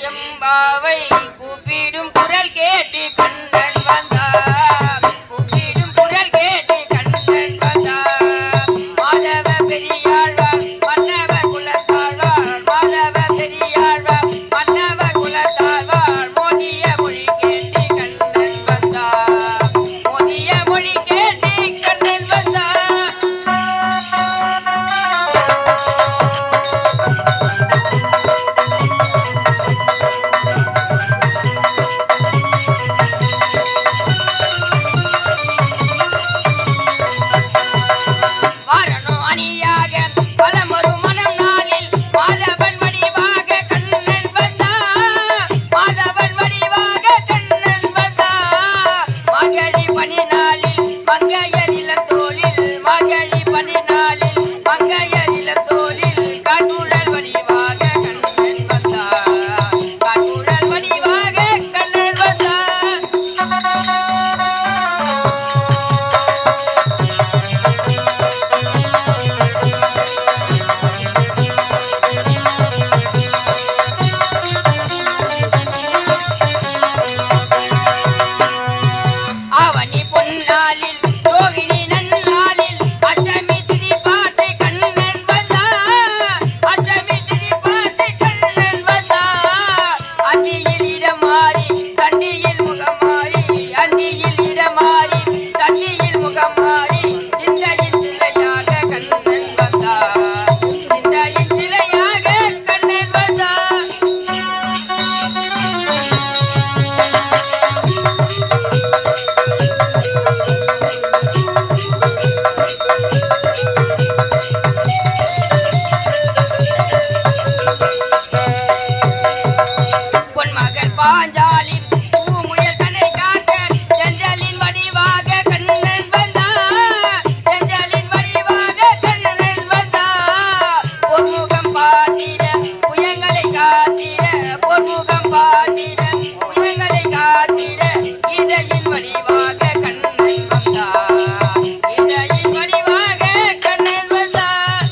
எம்பாவை கூப்பிடும் குரல் கேட்டு கண்ணன் வந்தார். கூப்பிடும் குரல் கேட்டு கண்ணன் வந்தார். மாதவ பெரியாழ்வார் மன்னவ குலத்தாழ்வார். மாதவ பெரியாழ்வார் மன்னவ குலத்தாழ்வார். மோதிய மொழி கேட்டு கண்ணன் வந்தார். மோதிய மொழி கேட்டு கண்ணன் வந்தார். வாரணம் அணியாக பலமொரு மனம் நாளில் மாதவன் வடிவாக கண்ணன் வந்தார். மாதவன் வடிவாக கண்ணன் வந்தார். மார்கழி பனி நாளில் மங்கையர் இளந்தோளில். மார்கழி பனி நாளில் மங்கையர் இளந்தோளில் காட்டுழல் வடிவாக கண்ணன் வந்தார். காட்டுழல் வடிவாக கண்ணன் வந்தார். ஆவணி பொன்னாளில் ரோகிணி நன்னாளில் அஷ்டமி திதி பார்த்து கண்ணன் வந்தார். அஷ்டமி திதி பார்த்து கண்ணன் வந்தார். அந்தியில் இடமாறி தண்டியில் முகம் மாறி. அந்தியில் இடமாறி தண்டியில் முகம் மாறி. சிந்தையின் சிலையாக கண்ணன் வந்தார். சிந்தையின் சிலையாக கண்ணன் வந்தார். பொன்மகள் பாஞ்சாலின் பூமுயல் தன்னை காட்ட செஞ்சலின் வடிவாக கண்ணன் வந்தார். செஞ்சலின் வடிவாக கண்ணன் வந்தார். பொன்முகம் பார்த்திட புயங்களை காத்திட. பொன்முகம் பார்த்திட புயங்களை காத்திட இதழின் வடிவாக கண்ணன் வந்தார். இதழின் வடிவாக கண்ணன் வந்தார்.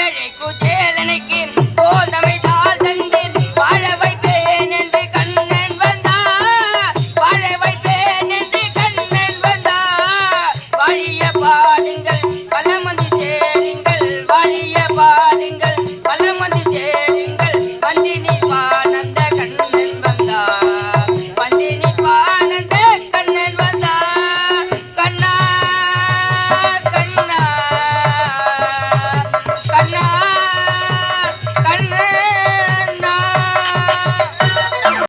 ஏழை குச்சேலனுக்கு போதமை தாள் தந்து வாழ வைப்பேன் என்று கண்ணன் வந்தார். வாழ வைப்பேன் என்று கண்ணன் வந்தார். வாழிய பாடுங்கள்